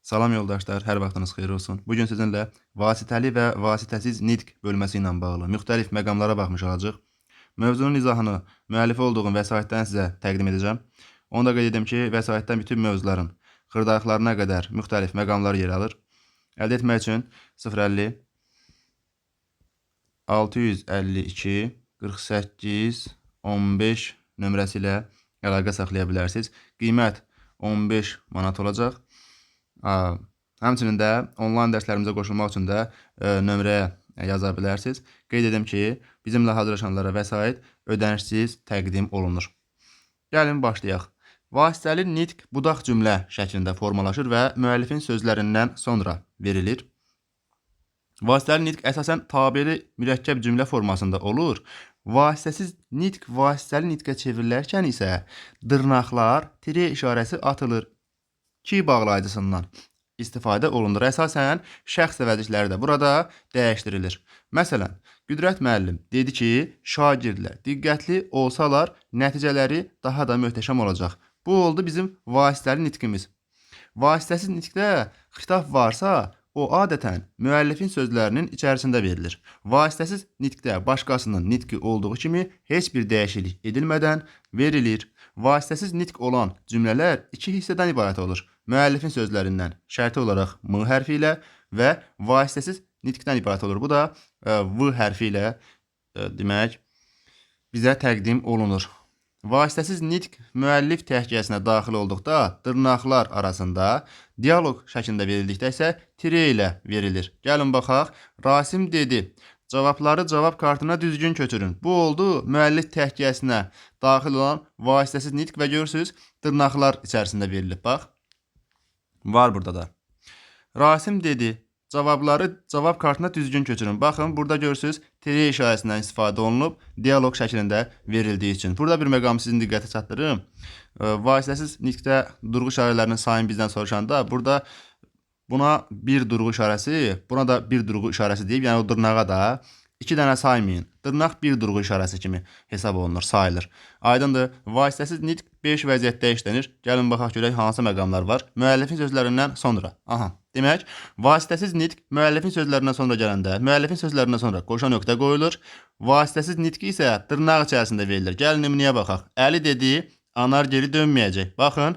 Salam yoldaşlar, hər vaxtınız xeyir olsun. Bugün sizinlə vasitəli və vasitəsiz nitq bölməsi ilə bağlı müxtəlif məqamlara baxmış olacaq. Mövzunun izahını müəllifi olduğum vəsaitdən sizə təqdim edəcəm. Onu da qeyd edim ki, vəsaitdən bütün mövzuların xırdalıqlarına qədər müxtəlif məqamlar yer alır. Əldə etmək üçün 050 652 48 15 nömrəsi ilə əlaqə saxlaya bilərsiniz. Qiymət 15 manat olacaq. Həmçinin də onlayn dərslərimizə qoşulmaq üçün də nömrəyə yaza bilərsiniz. Qeyd edim ki, bizimlə hazırlaşanlara vəsait ödənişsiz təqdim olunur. Gəlin başlayaq. Vasitəli nitq budaq cümlə şəklində formalaşır və müəllifin sözlərindən sonra verilir. Vasitəli nitq əsasən tabeli mürəkkəb cümlə formasında olur. Vasitəsiz nitq vasitəli nitqə çevrilərkən isə dırnaqlar, tire işarəsi atılır. Ki bağlayıcısından istifadə olunur. Əsasən şəxs vəzifələri də burada dəyişdirilir. Məsələn, Qüdrət müəllim dedi ki, şagirdlər diqqətli olsalar nəticələri daha da möhtəşəm olacaq. Bu oldu bizim vasitəli nitqimiz. Vasitəsiz nitqdə xitab varsa, o adətən müəllifin sözlərinin içərisində verilir. Vasitəsiz nitqdə başqasının nitqi olduğu kimi heç bir dəyişiklik edilmədən verilir. Vasitəsiz nitq olan cümlələr iki hissədən ibarət olur. Müəllifin sözlərindən şərti olaraq M hərfi ilə və vasitəsiz nitqdən ibarət olur. Bu da V hərfi ilə demək bizə təqdim olunur. Vasitəsiz nitq müəllif təhkiyəsinə daxil olduqda dırnaqlar arasında, dialoq şəklində verildikdə isə tire ilə verilir. Gəlin baxaq. Rasim dedi, cavabları cavab kartına düzgün köçürün. Bu oldu müəllif təhkiyəsinə daxil olan vasitəsiz nitq və görürsünüz dırnaqlar içərisində verilib. Bax. Var burada da. Rasim dedi, cavabları cavab kartına düzgün köçürün. Baxın, burada görürsünüz tire işarəsindən istifadə olunub, dialoq şəklində verildiyi üçün. Burada bir məqam sizin diqqətə çatdırım. Vasitəsiz nitqdə durğu işarələrinin sayını bizdən soruşanda, burada buna bir durğu işarəsi, buna da bir durğu işarəsi deyib, yəni o dırnağa da 2 dənə saymayın. Dırnaq bir durğu işarəsi kimi hesab olunur, sayılır. Aydındır, vasitəsiz nitq 5 vəziyyətdə işlənir. Gəlin baxaq görək hansı məqamlar var. Müəllifin sözlərindən sonra. Demək, vasitəsiz nitq müəllifin sözlərindən sonra gələndə, müəllifin sözlərindən sonra qoşa nöqtə qoyulur. Vasitəsiz nitqi isə dırnaq içərisində verilir. Gəlin nümunəyə baxaq. Əli dedi, anar geri dönməyəcək. Baxın,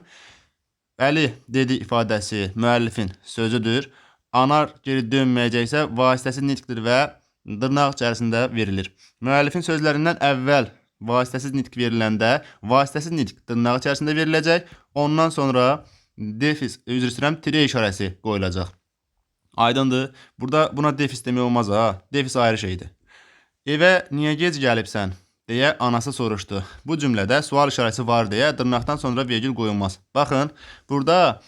Əli dedi ifadəsi müəllifin sözüdür. Anar geri dönməyəcəksə vasitəsiz nitqdir və dırnaq içərisində verilir. Müəllifin sözlərindən əvvəl vasitəsiz nitq veriləndə vasitəsiz nitq dırnaq içərisində veriləcək. Ondan sonra tire işarəsi qoyulacaq. Aydındır. Burada buna defis demək olmaz ha. Defis ayrı şeydir. Evə niyə gec gəlibsən? Deyə anası soruşdu. Bu cümlədə sual işarəsi var deyə dırnaqdan sonra vergül qoyulmaz. Baxın, burada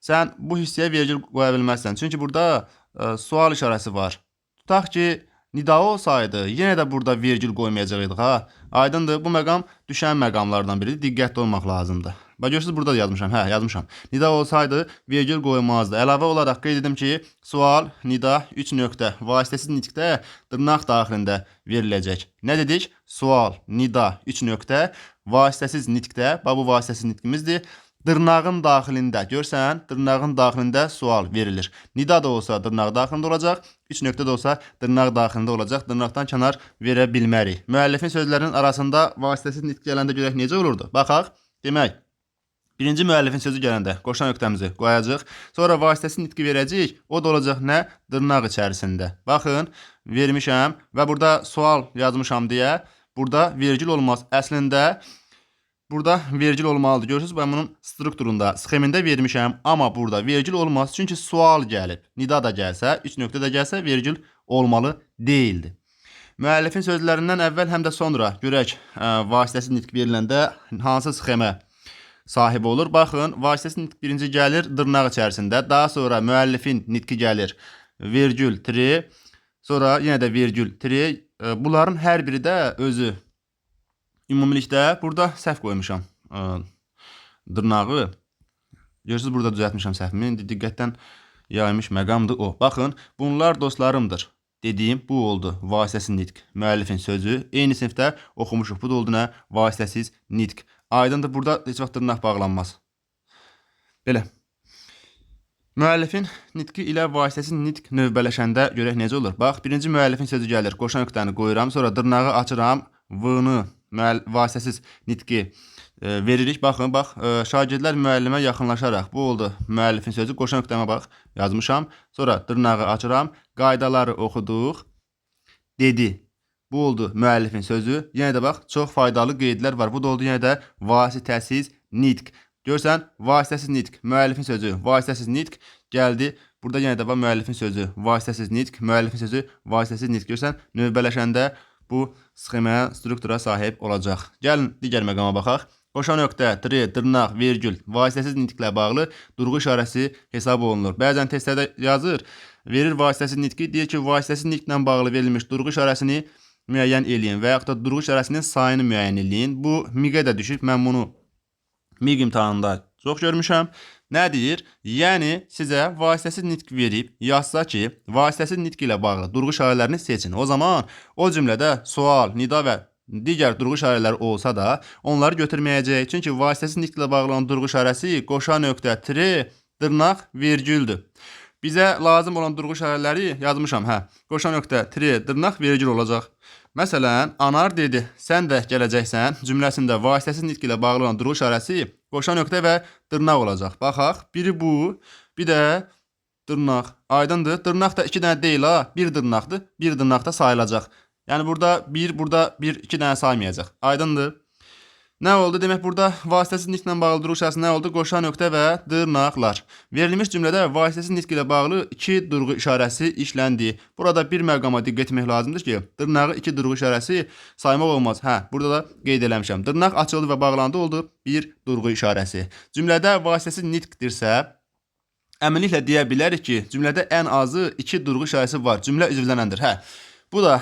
sən bu hissəyə vergül qoya bilməzsən. Çünki burada sual işarəsi var. Tutaq ki, nida olsaydı, yenə də burada vergül qoymayacaqydıq ha. Aydındır, bu məqam düşən məqamlardan biridir. Diqqətli olmaq lazımdır. Bax, görürsünüz, burada yazmışam. Yazmışam. Nida olsaydı, vergül qoyulmazdı. Əlavə olaraq qeyd edim ki, sual, nida, 3 nöqtə, vasitəsiz nitqdə dırnaq daxilində veriləcək. Nə dedik? Sual, nida, 3 nöqtə, vasitəsiz nitqdə, bu vasitəsiz nitqimizdir. Dırnağın daxilində, görsən, dırnağın daxilində sual verilir. Nida da olsa dırnaq daxilində olacaq, 3 nöqtə də olsa dırnaq daxilində olacaq. Dırnaqdan kənar verə bilmərik. Müəllifin sözlərinin arasında vasitəsiz nitq gələndə görək necə olurdu? Baxaq, demək, birinci müəllifin sözü gələndə qoşa nöqtəmizi qoyacaq. Sonra vasitəsiz nitqi verəcəyik. O da olacaq nə? Dırnaq içərisində. Baxın, vermişəm və burada sual yazmışam deyə burada vergül olmaz. Əslində burada vergül olmalıdır. Görürsünüz, ben bunun strukturunda, sxemində vermişəm. Amma burada vergül olmaz. Çünki sual gəlib. Nida da gəlsə, 3 nöqtə də gəlsə vergül olmalı deyildi. Müəllifin sözlərindən əvvəl həm də sonra görək vasitəsiz nitq veriləndə hansı sxemə sahib olur. Baxın, vasitəsiz nitq birinci gəlir dırnaq içərisində. Daha sonra müəllifin nitqi gəlir vergül tire. Sonra yenə də vergül tire. Bunların hər biri də özü ümumilikdə burada səhv qoymuşam dırnağı. Görürsünüz, burada düzəltmişəm səhvimi. İndi diqqətdən yaymış məqamdır o. Baxın, bunlar dostlarımdır. Dediyim bu oldu. Vasitəsiz nitq. Müəllifin sözü. Eyni sinifdə oxumuşuq. Bu da oldu nə? Vasitəsiz nitq. Aydındır, burada heç vaxt dırnaq bağlanmaz. Belə. Müəllifin nitqi ilə vasitəsiz nitq növbələşəndə görək necə olur. Bax, birinci müəllifin sözü gəlir. Qoşan nöqtəni qoyuram, sonra dırnağı açıram, V-nı vasitəsiz nitqi veririk. Baxın, bax, şagirdlər müəllimə yaxınlaşaraq. Bu oldu müəllifin sözü. Qoşan nöqtəmə bax, yazmışam. Sonra dırnağı açıram, qaydaları oxuduq, dedi. Bu oldu müəllifin sözü. Yenə də bax, çox faydalı qeydlər var. Bu da oldu yenə də vasitəsiz nitq. Görsən, vasitəsiz nitq, müəllifin sözü, vasitəsiz nitq gəldi. Burada yenə də var müəllifin sözü, vasitəsiz nitq, müəllifin sözü, vasitəsiz nitq. Görsən, növbələşəndə bu sxemaya, struktura sahib olacaq. Gəlin digər məqama baxaq. Qoşan nöqtə, tire, dırnaq, vergül, vasitəsiz nitqlə bağlı durğu işarəsi hesab olunur. Bəzən testlərdə yazır, verir vasitəsiz nitqi, deyir ki, vasitəsiz nitqlə bağlı verilmiş durğu işarəsini müəyyən eləyin və yaxud da durğu işarəsinin sayını müəyyən eləyin. Bu miqə də düşüb, mən bunu MİQ imtahanında çox görmüşəm. Nə deyir? Yəni, sizə vasitəsiz nitq verib, yazsa ki, vasitəsiz nitq ilə bağlı durğu işarələrini seçin. O zaman o cümlədə sual, nida və digər durğu işarələri olsa da, onları götürməyəcək. Çünki vasitəsiz nitq ilə bağlı olan durğu işarəsi qoşan nöqtə, tire, dırnaq, vergüldür. Bizə lazım olan durğu işarələri yazmışam. Qoşan nöqtə, tire, dırnaq, vergül olacaq. Məsələn, Anar dedi, sən də gələcəksən cümləsində vasitəsiz nitq ilə bağlı olan durğu işarəsi qoşan nöqtə və dırnaq olacaq. Baxaq, biri bu, bir də dırnaq. Aydındır, dırnaq da 2 dənə deyil ha, bir dırnaqdır, bir dırnaq da sayılacaq. Yəni burada 1, burada 1, 2 dənə saymayacaq. Aydındır. Nə oldu? Demək, burada vasitəsiz nitqlə bağlı durğu işarəsi nə oldu? Qoşan nöqtə və dırnaqlar. Verilmiş cümlədə vasitəsiz nitq ilə bağlı 2 durğu işarəsi işləndi. Burada bir məqama diqqət etmək lazımdır ki, dırnağı 2 durğu işarəsi saymaq olmaz. Burada da qeyd eləmişəm. Dırnaq açıldı və bağlandı oldu bir durğu işarəsi. Cümlədə vasitəsiz nitqdirsə, əminliklə deyə bilərik ki, cümlədə ən azı 2 durğu işarəsi var. Cümlə üzvlənəndir. Bu da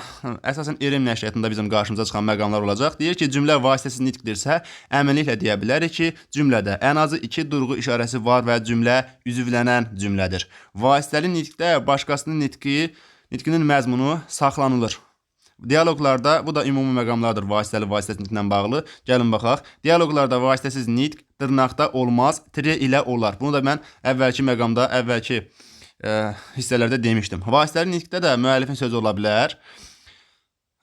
əsasən ERM nəşriyyatında bizim qarşımıza çıxan məqamlar olacaq. Deyir ki, cümlə vasitəsiz nitqdirsə, əminliklə deyə bilərik ki, cümlədə ən azı 2 durğu işarəsi var və cümlə üzvlənən cümlədir. Vasitəli nitqdə başqasının nitqinin məzmunu saxlanılır. Dialoqlarda, bu da ümumi məqamlardır vasitəli vasitəsiz nitqlə bağlı. Gəlin baxaq. Dialoqlarda vasitəsiz nitq dırnaqda olmaz, tire ilə olar. Bunu da mən əvvəlki məqamda, əvvəlki hissələrdə demişdim. Vasitəli nitqdə də müəllifin sözü ola bilər.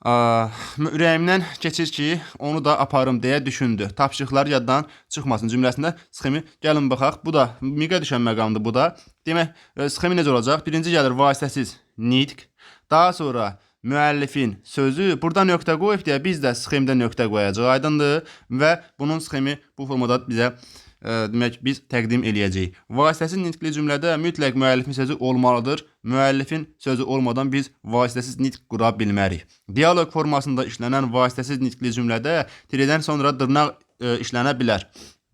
Ürəyimdən keçir ki, onu da aparım deyə düşündü. Tapşırıqlar yaddan çıxmasın cümləsində sxemi gəlin baxaq. Bu da miqə düşən məqamdır bu da. Demək, sxemi necə olacaq? Birinci gəlir vasitəsiz nitq. Daha sonra müəllifin sözü. Burada nöqtə qoyub deyə biz də sxemdə nöqtə qoyacaq. Aydındır. Və bunun sxemi bu formada bizə demək, biz təqdim eləyəcəyik. Vasitəsiz nitqli cümlədə mütləq müəllifin sözü olmalıdır. Müəllifin sözü olmadan biz vasitəsiz nitq qura bilmərik. Dialoq formasında işlənən vasitəsiz nitqli cümlədə tirədən sonra dırnaq işlənə bilər.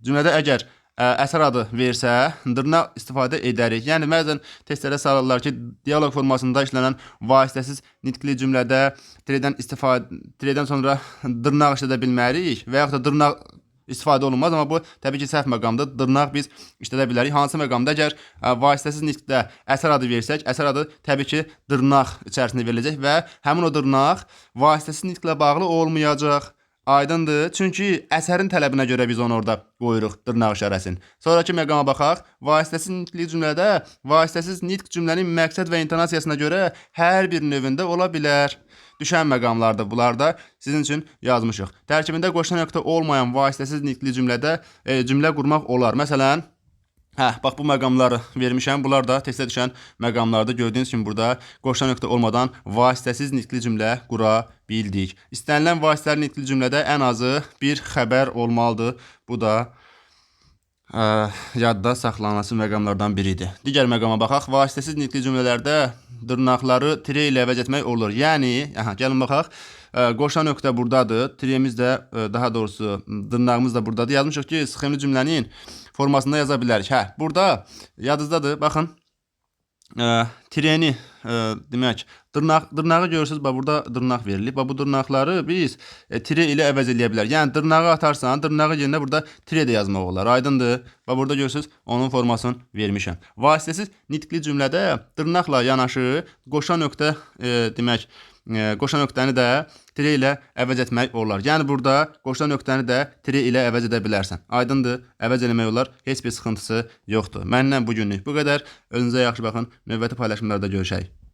Cümlədə əgər əsər adı versə, dırnaq istifadə edərik. Yəni, bəzən testlərə salırlar ki, dialoq formasında işlənən vasitəsiz nitqli cümlədə tirədən sonra dırnaq işlədə bilmərik və yaxud da dırnaq istifadə olunmaz, amma bu təbii ki, səhv məqamdır. Dırnaq biz işlədə bilərik. Hansı məqamda? Əgər vasitəsiz nitqdə əsər adı versək, əsər adı təbii ki, dırnaq içərisində veriləcək və həmin o dırnaq vasitəsiz nitqlə bağlı olmayacaq. Aydındır. Çünki əsərin tələbinə görə biz onu orada qoyuruq, dırnaq işarəsini. Sonraki məqama baxaq. Vasitəsiz nitqli cümlədə vasitəsiz nitq cümlənin məqsəd və intonasiyasına görə hər bir növündə ola bilər. Düşən məqamlarda bunlar da sizin üçün yazmışıq. Tərkibində qoşan nöqtə olmayan vasitəsiz nitqli cümlədə cümlə qurmaq olar. Məsələn, bax bu məqamları vermişəm. Bunlar da testə düşən məqamlarda gördüyünüz kimi burada qoşan nöqtə olmadan vasitəsiz nitqli cümlə qura bildik. İstənilən vasitəli nitqli cümlədə ən azı bir xəbər olmalıdır. Bu da yadda saxlanması məqamlardan biridir. Digər məqama baxaq. Vasitəsiz nitqli cümlələrdə dırnaqları tire ilə əvəz etmək olur. Yəni, gəlin baxaq. Qoşan nöqtə buradadır. Tiremiz də, daha doğrusu dırnağımız da buradadır. Yazmışıq ki, sxemli cümlənin formasında yaza bilərik. Burada yadınızdadır. Baxın. Tireni demək, dırnağı görürsünüz, burada dırnaq verilib. Bu dırnaqları biz tire ilə əvəz eləyə bilər. Yəni, dırnağı atarsan, dırnağı yerinə burada tire də yazmaq olar. Aydındır. Burada görürsünüz, onun formasını vermişəm. Vasitəsiz nitqli cümlədə dırnaqla yanaşı qoşan nöqtə demək, qoşan nöqtəni də tire ilə əvəz etmək olar. Yəni burada qoşan nöqtəni də tire ilə əvəz edə bilərsən. Aydındır, əvəz eləmək olar, heç bir sıxıntısı yoxdur. Məndən bugünlük bu qədər. Özünüzə yaxşı baxın. Növbəti paylaşımlarda görüşək.